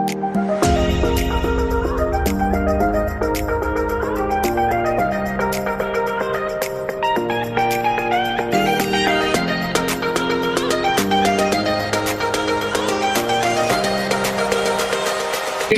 Video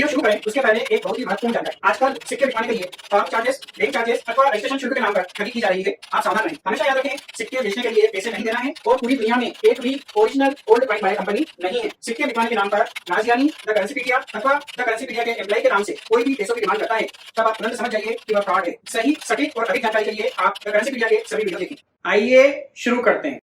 शुरू करें उसके पहले एक बहुत ही महत्वपूर्ण जानकारी। आजकल सिक्के बिकवाने के लिए पार्क चार्जेस, बैंक चार्जेस अथवा रजिस्ट्रेशन शुल्क के नाम पर ठगी की जा रही है। आप सावधान रहें। हमेशा याद रखें, सिक्के बेचने के लिए पैसे नहीं देना है और पूरी दुनिया में एक भी original old coin buyer company नहीं है। सिक्के बिकवाने के नाम पर राजज्ञानी, द करेंसीपीडिया अथवा द करेंसीपीडिया के एम्प्लॉय के नाम से कोई भी पैसों की डिमांड करता है, तब आप तुरंत समझ जाइए कि वह फ्रॉड है। सही, सटीक और अधिक जानकारी के लिए आप द करेंसीपीडिया के सभी वीडियो देखें। आइए शुरू करते हैं।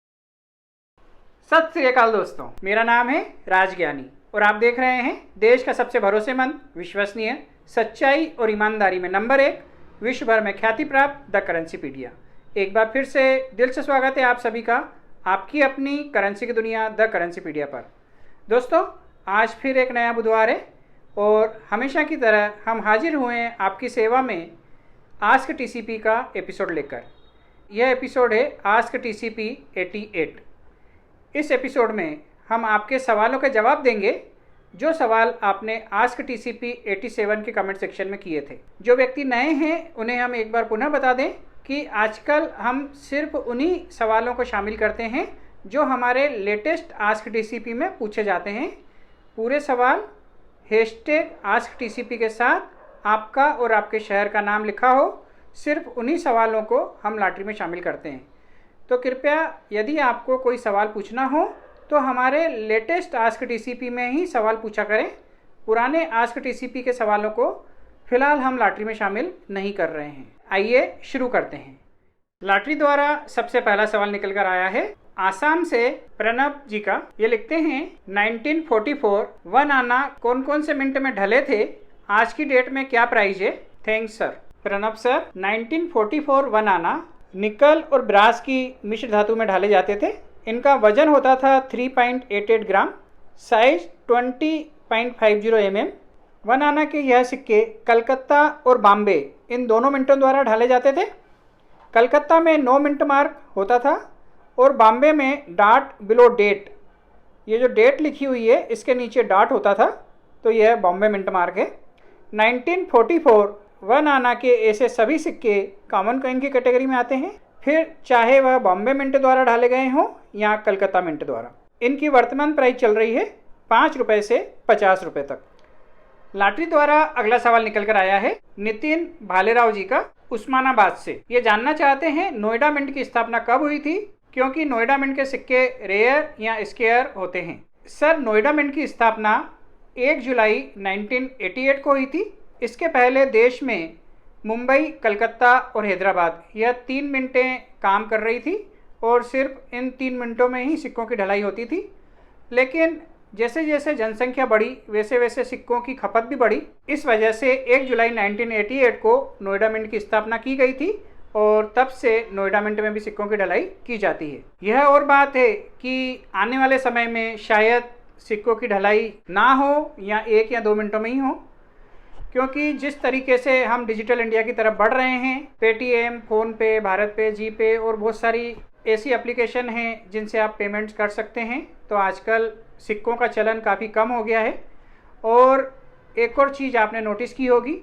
सत श्री अकाल दोस्तों, मेरा नाम है राजज्ञानी और आप देख रहे हैं देश का सबसे भरोसेमंद, विश्वसनीय, सच्चाई और ईमानदारी में नंबर 1, विश्व भर में ख्याति प्राप्त द करेंसीपीडिया। एक बार फिर से दिल से स्वागत है आप सभी का आपकी अपनी करेंसी की दुनिया द करेंसीपीडिया पर। दोस्तों, आज फिर एक नया बुधवार है और हमेशा की तरह हम हाजिर हुए हैं आपकी सेवा में आस्क टीसीपी का एपिसोड लेकर। यह एपिसोड है आस्क टीसीपी 88। इस एपिसोड में हम आपके सवालों के जवाब देंगे जो सवाल आपने आस्क टीसीपी 87 के कमेंट सेक्शन में किए थे। जो व्यक्ति नए हैं उन्हें हम एक बार पुनः बता दें कि आजकल हम सिर्फ उन्हीं सवालों को शामिल करते हैं जो हमारे लेटेस्ट आस्क टीसीपी में पूछे जाते हैं। पूरे सवाल #आस्क टीसीपी के साथ आपका और आपके शहर का नाम लिखा हो, सिर्फ उन्हीं सवालों को हम लॉटरी में शामिल करते हैं। तो कृपया यदि आपको कोई सवाल पूछना हो तो हमारे लेटेस्ट आस्क टीसीपी में ही सवाल पूछा करें। पुराने आस्क टीसीपी के सवालों को फिलहाल हम लॉटरी में शामिल नहीं कर रहे हैं। आइए शुरू करते हैं। लॉटरी द्वारा सबसे पहला सवाल निकल कर आया है आसाम से प्रणब जी का। ये लिखते हैं 1944 1 आना कौन कौन से मिनट में ढले थे, आज की डेट में क्या प्राइस है? Thanks sir. प्रणब सर, 1944 1 आना निकल और ब्रास की मिश्र धातु में ढाले जाते थे। इनका वजन होता था 3.88 ग्राम, साइज 20.50 mm। 1 आना के यह सिक्के कलकत्ता और बॉम्बे इन दोनों मिनटों द्वारा ढाले जाते थे। कलकत्ता में 9 मिनट मार्क होता था और बॉम्बे में डॉट बिलो डेट, ये जो डेट लिखी हुई है इसके नीचे डॉट होता था, तो यह बॉम्बे मिनट मार्क है। 1944 1 आना के ऐसे सभी सिक्के कॉमन कॉइन की कैटेगरी में आते हैं, फिर चाहे वह बॉम्बे मिंट द्वारा ढाले गए हों या कलकत्ता मिंट द्वारा। इनकी वर्तमान प्राइस चल रही है 5 रुपये से 50 रुपये तक। लॉटरी द्वारा अगला सवाल निकल कर आया है नितिन भालेराव जी का उस्मानाबाद से। ये जानना चाहते हैं नोएडा मिंट की स्थापना कब हुई थी, क्योंकि नोएडा मिंट के सिक्के रेयर या स्केयर होते हैं। सर, नोएडा मिंट की स्थापना 1 जुलाई 1988 को हुई थी। इसके पहले देश में मुंबई, कलकत्ता और हैदराबाद यह 3 मिनटें काम कर रही थी और सिर्फ इन 3 मिनटों में ही सिक्कों की ढलाई होती थी। लेकिन जैसे जैसे जनसंख्या बढ़ी वैसे वैसे सिक्कों की खपत भी बढ़ी। इस वजह से 1 जुलाई 1988 को नोएडा मिंट की स्थापना की गई थी और तब से नोएडा मिंट में भी सिक्कों की ढलाई की जाती है। यह और बात है कि आने वाले समय में शायद सिक्कों की ढलाई ना हो या 1 या 2 मिनटों में ही हो, क्योंकि जिस तरीके से हम डिजिटल इंडिया की तरफ बढ़ रहे हैं, पेटीएम, फ़ोनपे, भारत पे, जीपे और बहुत सारी ऐसी एप्लीकेशन हैं जिनसे आप पेमेंट्स कर सकते हैं, तो आजकल सिक्कों का चलन काफ़ी कम हो गया है। और एक और चीज़ आपने नोटिस की होगी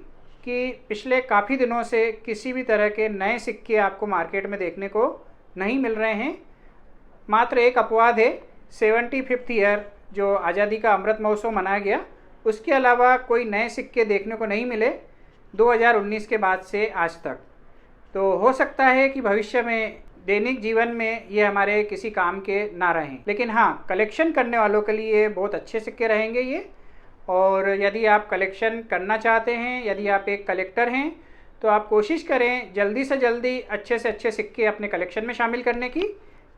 कि पिछले काफ़ी दिनों से किसी भी तरह के नए सिक्के आपको मार्केट में देखने को नहीं मिल रहे हैं। मात्र एक अपवाद है 75th ईयर जो आज़ादी का अमृत महोत्सव मनाया गया, उसके अलावा कोई नए सिक्के देखने को नहीं मिले 2019 के बाद से आज तक। तो हो सकता है कि भविष्य में दैनिक जीवन में ये हमारे किसी काम के ना रहें, लेकिन हाँ, कलेक्शन करने वालों के लिए बहुत अच्छे सिक्के रहेंगे ये। और यदि आप कलेक्शन करना चाहते हैं, यदि आप एक कलेक्टर हैं, तो आप कोशिश करें जल्दी से जल्दी अच्छे से अच्छे सिक्के अपने कलेक्शन में शामिल करने की,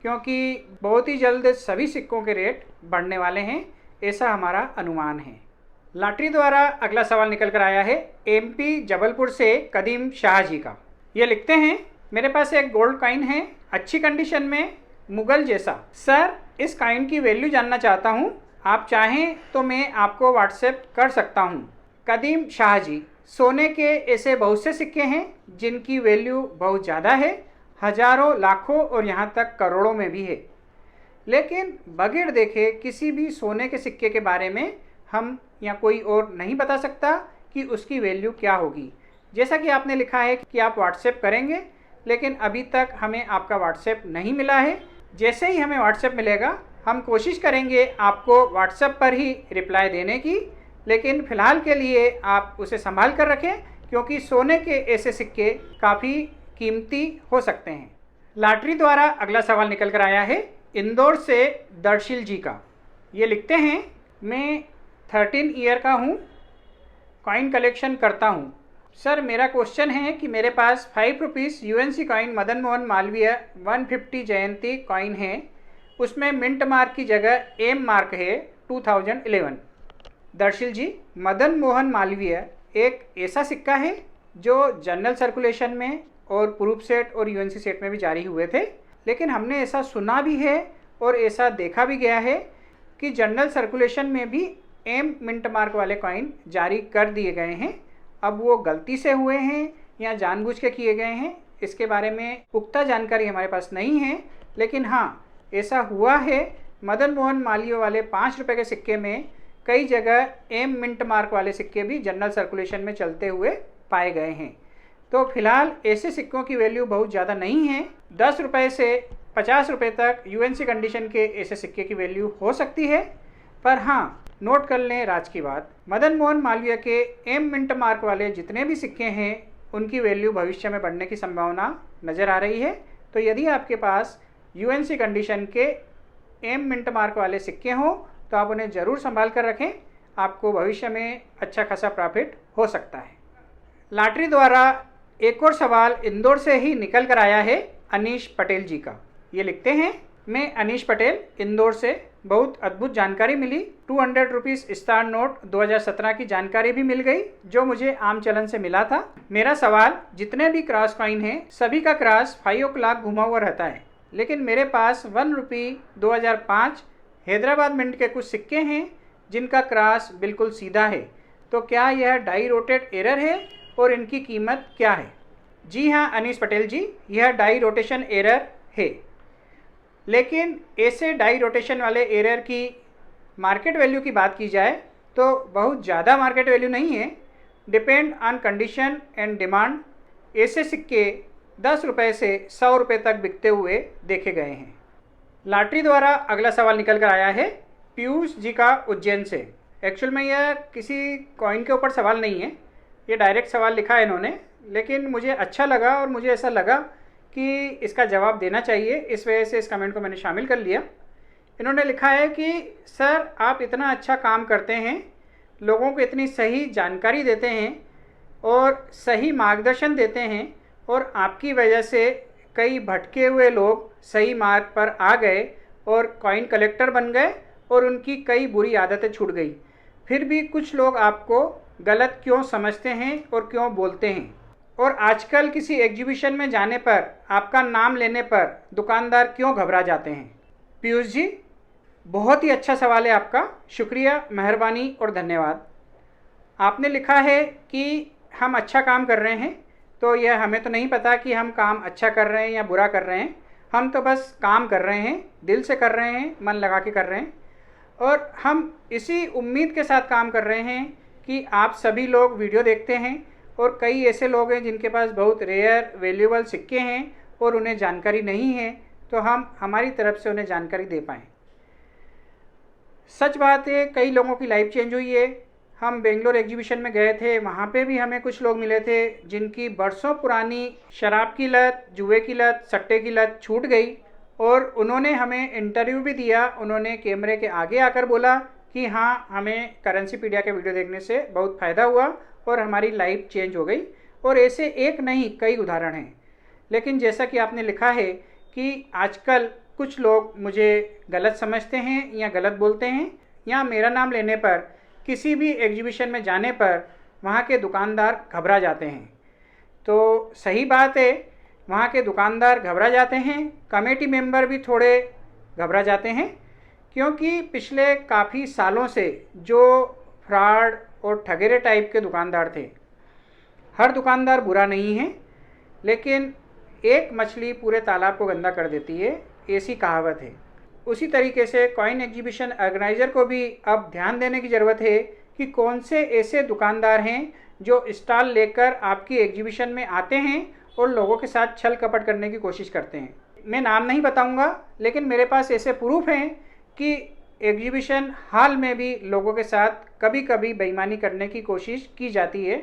क्योंकि बहुत ही जल्द सभी सिक्कों के रेट बढ़ने वाले हैं, ऐसा हमारा अनुमान है। लॉटरी द्वारा अगला सवाल निकल कर आया है एमपी जबलपुर से कदीम शाह जी का। ये लिखते हैं मेरे पास एक गोल्ड कॉइन है, अच्छी कंडीशन में, मुगल जैसा। सर, इस कॉइन की वैल्यू जानना चाहता हूँ, आप चाहें तो मैं आपको व्हाट्सएप कर सकता हूँ। कदीम शाह जी, सोने के ऐसे बहुत से सिक्के हैं जिनकी वैल्यू बहुत ज़्यादा है, हज़ारों, लाखों और यहाँ तक करोड़ों में भी है, लेकिन बगैर देखे किसी भी सोने के सिक्के के बारे में हम या कोई और नहीं बता सकता कि उसकी वैल्यू क्या होगी। जैसा कि आपने लिखा है कि आप व्हाट्सएप करेंगे, लेकिन अभी तक हमें आपका व्हाट्सएप नहीं मिला है। जैसे ही हमें व्हाट्सएप मिलेगा हम कोशिश करेंगे आपको व्हाट्सएप पर ही रिप्लाई देने की, लेकिन फ़िलहाल के लिए आप उसे संभाल कर रखें, क्योंकि सोने के ऐसे सिक्के काफ़ी कीमती हो सकते हैं। लॉटरी द्वारा अगला सवाल निकल कर आया है इंदौर से दर्शिल जी का। ये लिखते हैं, मैं 13 ईयर का हूँ, कॉइन कलेक्शन करता हूँ। सर, मेरा क्वेश्चन है कि मेरे पास 5 rupees UNC coin Madan Mohan Malviya 150 जयंती कॉइन है, उसमें मिंट मार्क की जगह एम मार्क है 2011। दर्शिल जी, मदन मोहन मालवीय एक ऐसा सिक्का है जो जनरल सर्कुलेशन में और प्रूफ सेट और यूएनसी सेट में भी जारी हुए थे, लेकिन हमने ऐसा सुना भी है और ऐसा देखा भी गया है कि जनरल सर्कुलेशन में भी एम मिंट मार्क वाले कॉइन जारी कर दिए गए हैं। अब वो गलती से हुए हैं या जानबूझ के किए गए हैं, इसके बारे में पुख्ता जानकारी हमारे पास नहीं है, लेकिन हाँ, ऐसा हुआ है। मदन मोहन मालवीय वाले 5 रुपये के सिक्के में कई जगह एम मिंट मार्क वाले सिक्के भी जनरल सर्कुलेशन में चलते हुए पाए गए हैं। तो फिलहाल ऐसे सिक्कों की वैल्यू बहुत ज़्यादा नहीं है। 10 रुपये से 50 रुपये तक यूएनसी कंडीशन के ऐसे सिक्के की वैल्यू हो सकती है। पर हाँ, नोट कर लें राज की बात, मदन मोहन मालवीय के एम मिंट मार्क वाले जितने भी सिक्के हैं उनकी वैल्यू भविष्य में बढ़ने की संभावना नज़र आ रही है। तो यदि आपके पास यूएनसी कंडीशन के एम मिंट मार्क वाले सिक्के हों तो आप उन्हें ज़रूर संभाल कर रखें, आपको भविष्य में अच्छा खासा प्रॉफिट हो सकता है। लॉटरी द्वारा एक और सवाल इंदौर से ही निकल कर आया है अनीश पटेल जी का। ये लिखते हैं, मैं अनीश पटेल इंदौर से, बहुत अद्भुत जानकारी मिली। 200 रुपीज़ स्टार नोट 2017 की जानकारी भी मिल गई जो मुझे आम चलन से मिला था। मेरा सवाल, जितने भी क्रॉस कॉइन हैं सभी का क्रॉस 5 o'clock घुमा हुआ रहता है, लेकिन मेरे पास 1 रुपये 2005 हैदराबाद मिंट के कुछ सिक्के हैं जिनका क्रॉस बिल्कुल सीधा है। तो क्या यह डाई रोटेट एरर है और इनकी कीमत क्या है? जी हाँ अनीश पटेल जी, यह डाई रोटेशन एरर है, लेकिन ऐसे डाई रोटेशन वाले एरर की मार्केट वैल्यू की बात की जाए तो बहुत ज़्यादा मार्केट वैल्यू नहीं है। Depend on condition and demand ऐसे सिक्के 10 रुपये से 100 रुपये तक बिकते हुए देखे गए हैं। लॉटरी द्वारा अगला सवाल निकल कर आया है पीयूष जी का उज्जैन से। एक्चुअल में यह किसी कॉइन के ऊपर सवाल नहीं है, ये डायरेक्ट सवाल लिखा है इन्होंने, लेकिन मुझे अच्छा लगा और मुझे ऐसा लगा कि इसका जवाब देना चाहिए, इस वजह से इस कमेंट को मैंने शामिल कर लिया। इन्होंने लिखा है कि सर, आप इतना अच्छा काम करते हैं, लोगों को इतनी सही जानकारी देते हैं और सही मार्गदर्शन देते हैं, और आपकी वजह से कई भटके हुए लोग सही मार्ग पर आ गए और कॉइन कलेक्टर बन गए और उनकी कई बुरी आदतें छूट गई। फिर भी कुछ लोग आपको गलत क्यों समझते हैं और क्यों बोलते हैं? और आजकल किसी एग्जीबिशन में जाने पर आपका नाम लेने पर दुकानदार क्यों घबरा जाते हैं? पीयूष जी, बहुत ही अच्छा सवाल है आपका, शुक्रिया, मेहरबानी और धन्यवाद। आपने लिखा है कि हम अच्छा काम कर रहे हैं, तो यह हमें तो नहीं पता कि हम काम अच्छा कर रहे हैं या बुरा कर रहे हैं। हम तो बस काम कर रहे हैं, दिल से कर रहे हैं, मन लगा के कर रहे हैं, और हम इसी उम्मीद के साथ काम कर रहे हैं कि आप सभी लोग वीडियो देखते हैं और कई ऐसे लोग हैं जिनके पास बहुत रेयर वैल्यूएबल सिक्के हैं और उन्हें जानकारी नहीं है, तो हम हमारी तरफ से उन्हें जानकारी दे पाएँ। सच बात है, कई लोगों की लाइफ चेंज हुई है। हम बेंगलोर एग्जीबिशन में गए थे, वहाँ पे भी हमें कुछ लोग मिले थे जिनकी बरसों पुरानी शराब की लत, जुए की लत, सट्टे की लत छूट गई, और उन्होंने हमें इंटरव्यू भी दिया। उन्होंने कैमरे के आगे आकर बोला कि हाँ, हमें करेंसीपीडिया के वीडियो देखने से बहुत फ़ायदा हुआ और हमारी लाइफ चेंज हो गई। और ऐसे एक नहीं, कई उदाहरण हैं। लेकिन जैसा कि आपने लिखा है कि आजकल कुछ लोग मुझे गलत समझते हैं या गलत बोलते हैं, या मेरा नाम लेने पर किसी भी एग्जीबिशन में जाने पर वहाँ के दुकानदार घबरा जाते हैं। तो सही बात है, वहाँ के दुकानदार घबरा जाते हैं, कमेटी मेंबर भी थोड़े घबरा जाते हैं, क्योंकि पिछले काफ़ी सालों से जो फ्रॉड और ठगेरे टाइप के दुकानदार थे। हर दुकानदार बुरा नहीं है, लेकिन एक मछली पूरे तालाब को गंदा कर देती है, ऐसी कहावत है। उसी तरीके से कॉइन एग्जीबिशन ऑर्गेनाइज़र को भी अब ध्यान देने की ज़रूरत है कि कौन से ऐसे दुकानदार हैं जो स्टॉल लेकर आपकी एग्जीबिशन में आते हैं और लोगों के साथ छल कपट करने की कोशिश करते हैं। मैं नाम नहीं बताऊंगा, लेकिन मेरे पास ऐसे प्रूफ हैं कि एग्जीबिशन हॉल में भी लोगों के साथ कभी कभी बेईमानी करने की कोशिश की जाती है।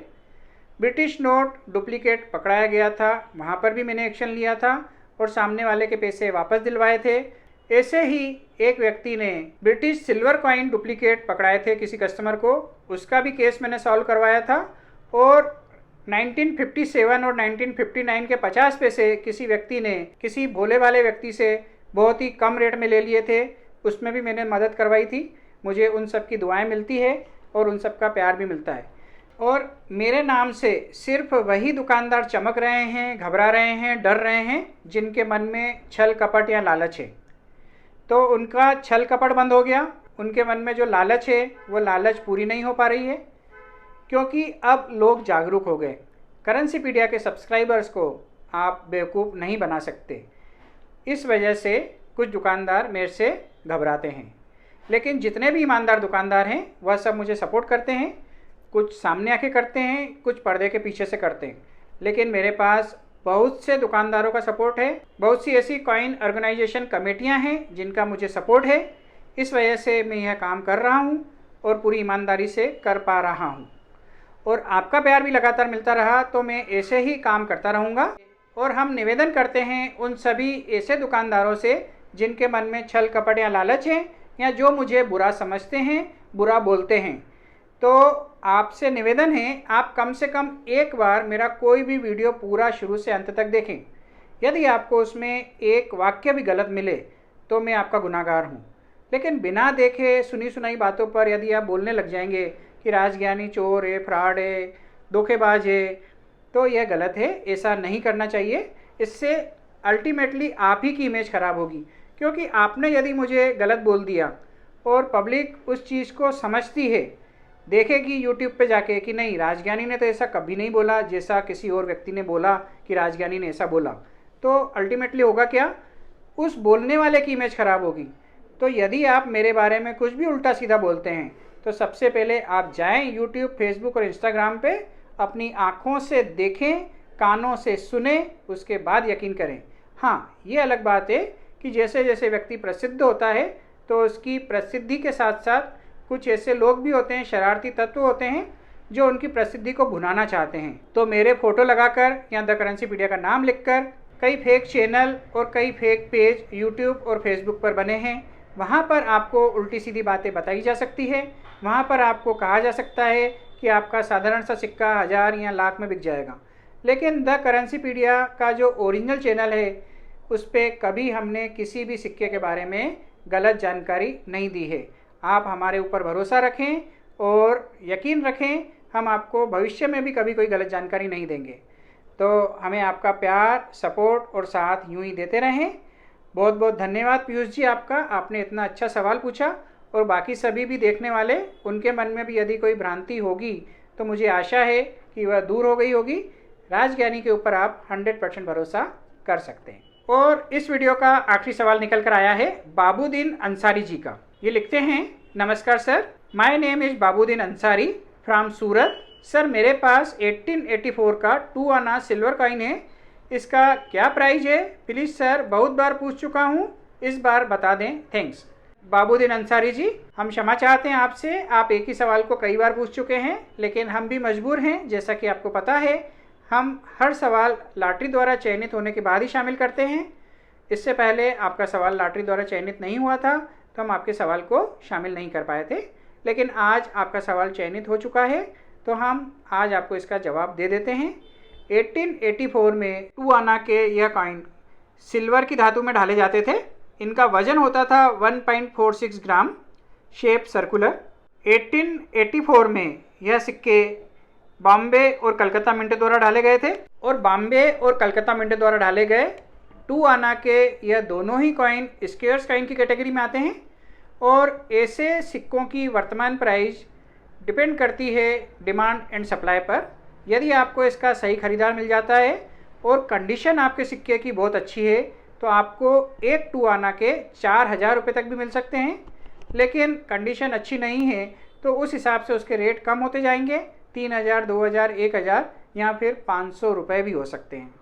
ब्रिटिश नोट डुप्लीकेट पकड़ाया गया था, वहाँ पर भी मैंने एक्शन लिया था और सामने वाले के पैसे वापस दिलवाए थे। ऐसे ही एक व्यक्ति ने ब्रिटिश सिल्वर कॉइन डुप्लीकेट पकड़ाए थे किसी कस्टमर को, उसका भी केस मैंने सॉल्व करवाया था। और 1957 और 1959 के 50 पैसे किसी व्यक्ति ने किसी भोले वाले व्यक्ति से बहुत ही कम रेट में ले लिए थे, उसमें भी मैंने मदद करवाई थी। मुझे उन सब की दुआएं मिलती है और उन सब का प्यार भी मिलता है। और मेरे नाम से सिर्फ वही दुकानदार चमक रहे हैं, घबरा रहे हैं, डर रहे हैं जिनके मन में छल कपट या लालच है। तो उनका छल कपट बंद हो गया, उनके मन में जो लालच है वो लालच पूरी नहीं हो पा रही है, क्योंकि अब लोग जागरूक हो गए। करेंसीपीडिया के सब्सक्राइबर्स को आप बेवकूफ़ नहीं बना सकते। इस वजह से कुछ दुकानदार मेरे से घबराते हैं, लेकिन जितने भी ईमानदार दुकानदार हैं वह सब मुझे सपोर्ट करते हैं। कुछ सामने आके करते हैं, कुछ पर्दे के पीछे से करते हैं, लेकिन मेरे पास बहुत से दुकानदारों का सपोर्ट है। बहुत सी ऐसी कॉइन ऑर्गेनाइजेशन कमेटियां हैं जिनका मुझे सपोर्ट है। इस वजह से मैं यह काम कर रहा हूं और पूरी ईमानदारी से कर पा रहा हूं। और आपका प्यार भी लगातार मिलता रहा तो मैं ऐसे ही काम करता रहूँगा। और हम निवेदन करते हैं उन सभी ऐसे दुकानदारों से जिनके मन में छल कपट या लालच है, या जो मुझे बुरा समझते हैं, बुरा बोलते हैं, तो आपसे निवेदन है आप कम से कम एक बार मेरा कोई भी वीडियो पूरा शुरू से अंत तक देखें। यदि आपको उसमें एक वाक्य भी गलत मिले तो मैं आपका गुनाहगार हूँ, लेकिन बिना देखे सुनी सुनाई बातों पर यदि आप बोलने लग जाएंगे कि राजज्ञानी चोर है, फ्रॉड है, धोखेबाज है, तो यह गलत है। ऐसा नहीं करना चाहिए। इससे अल्टीमेटली आप ही की इमेज ख़राब होगी, क्योंकि आपने यदि मुझे गलत बोल दिया और पब्लिक उस चीज़ को समझती है, देखेगी यूट्यूब पे जाके कि नहीं राजज्ञानी ने तो ऐसा कभी नहीं बोला जैसा किसी और व्यक्ति ने बोला कि राजज्ञानी ने ऐसा बोला, तो अल्टीमेटली होगा क्या, उस बोलने वाले की इमेज ख़राब होगी। तो यदि आप मेरे बारे में कुछ भी उल्टा सीधा बोलते हैं तो सबसे पहले आप जाएं यूट्यूब, फेसबुक और इंस्टाग्राम पे, अपनी आँखों से देखें, कानों से सुने, उसके बाद यकीन करें। हाँ, ये अलग बात है कि जैसे जैसे व्यक्ति प्रसिद्ध होता है तो उसकी प्रसिद्धि के साथ साथ कुछ ऐसे लोग भी होते हैं, शरारती तत्व होते हैं, जो उनकी प्रसिद्धि को भुनाना चाहते हैं। तो मेरे फ़ोटो लगाकर या द करेंसीपीडिया का नाम लिखकर कई फेक चैनल और कई फेक पेज यूट्यूब और फेसबुक पर बने हैं। वहाँ पर आपको उल्टी सीधी बातें बताई जा सकती है। वहाँ पर आपको कहा जा सकता है कि आपका साधारण सा सिक्का 1000 या लाख में बिक जाएगा। लेकिन द करेंसीपीडिया का जो ओरिजिनल चैनल है उस पर कभी हमने किसी भी सिक्के के बारे में गलत जानकारी नहीं दी है। आप हमारे ऊपर भरोसा रखें और यकीन रखें, हम आपको भविष्य में भी कभी कोई गलत जानकारी नहीं देंगे। तो हमें आपका प्यार, सपोर्ट और साथ यूं ही देते रहें। बहुत बहुत धन्यवाद पीयूष जी आपका, आपने इतना अच्छा सवाल पूछा। और बाकी सभी भी देखने वाले, उनके मन में भी यदि कोई भ्रांति होगी तो मुझे आशा है कि वह दूर हो गई होगी। राजज्ञानी के ऊपर आप 100% भरोसा कर सकते हैं। और इस वीडियो का आखिरी सवाल निकल कर आया है बाबूदीन अंसारी जी का। ये लिखते हैं, नमस्कार sir, my name is Babudin Ansari from Surat. Sir, मेरे पास 1884 का 2 आना सिल्वर कॉइन है, इसका क्या प्राइस है? प्लीज़ सर, बहुत बार पूछ चुका हूँ, इस बार बता दें, थैंक्स। बाबूदीन अंसारी जी, हम क्षमा चाहते हैं आपसे, आप एक ही सवाल को कई बार पूछ चुके हैं, लेकिन हम भी मजबूर हैं। जैसा कि आपको पता है, हम हर सवाल लॉटरी द्वारा चयनित होने के बाद ही शामिल करते हैं। इससे पहले आपका सवाल लॉटरी द्वारा चयनित नहीं हुआ था तो हम आपके सवाल को शामिल नहीं कर पाए थे, लेकिन आज आपका सवाल चयनित हो चुका है तो हम आज आपको इसका जवाब दे देते हैं। 1884 में 2 आना के यह कॉइन सिल्वर की धातु में ढाले जाते थे। इनका वजन होता था 1.46 ग्राम, शेप सर्कुलर। 1884 में यह सिक्के बॉम्बे और कलकत्ता मिंटो द्वारा ढाले गए थे। और बॉम्बे और कलकत्ता मिंटो द्वारा ढाले गए 2 आना के यह दोनों ही कॉइन स्क्वेयर्स कॉइन की कैटेगरी में आते हैं। और ऐसे सिक्कों की वर्तमान प्राइस डिपेंड करती है डिमांड एंड सप्लाई पर। यदि आपको इसका सही खरीदार मिल जाता है और कंडीशन आपके सिक्के की बहुत अच्छी है तो आपको एक 2 आना के 4000 रुपये तक भी मिल सकते हैं। लेकिन कंडीशन अच्छी नहीं है तो उस हिसाब से उसके रेट कम होते जाएंगे। 3000, 2000, 1000 या फिर 500 रुपये भी हो सकते हैं।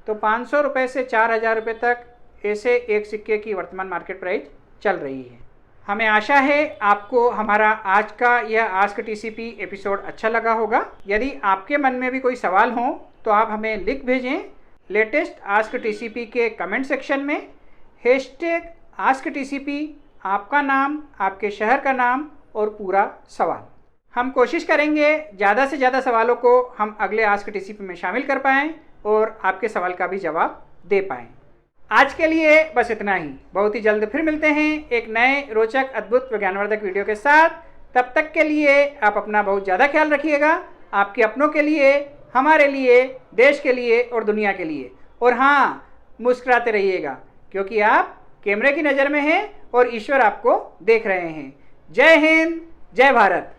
तो 500 रुपये से 4000 रुपये तक ऐसे एक सिक्के की वर्तमान मार्केट प्राइस चल रही है। हमें आशा है आपको हमारा आज का यह आस्क टीसीपी एपिसोड अच्छा लगा होगा। यदि आपके मन में भी कोई सवाल हो तो आप हमें लिख भेजें लेटेस्ट आस्क टीसीपी के कमेंट सेक्शन में। #AskTCP, आपका नाम, आपके शहर का नाम और पूरा सवाल। हम कोशिश करेंगे ज़्यादा से ज़्यादा सवालों को हम अगले आस्क टीसीपी में शामिल कर पाएँ और आपके सवाल का भी जवाब दे पाएँ। आज के लिए बस इतना ही। बहुत ही जल्द फिर मिलते हैं एक नए रोचक, अद्भुत, विज्ञानवर्धक वीडियो के साथ। तब तक के लिए आप अपना बहुत ज़्यादा ख्याल रखिएगा, आपके अपनों के लिए, हमारे लिए, देश के लिए और दुनिया के लिए। और हाँ, मुस्कुराते रहिएगा क्योंकि आप कैमरे की नज़र में हैं और ईश्वर आपको देख रहे हैं। जय हिंद, जय भारत।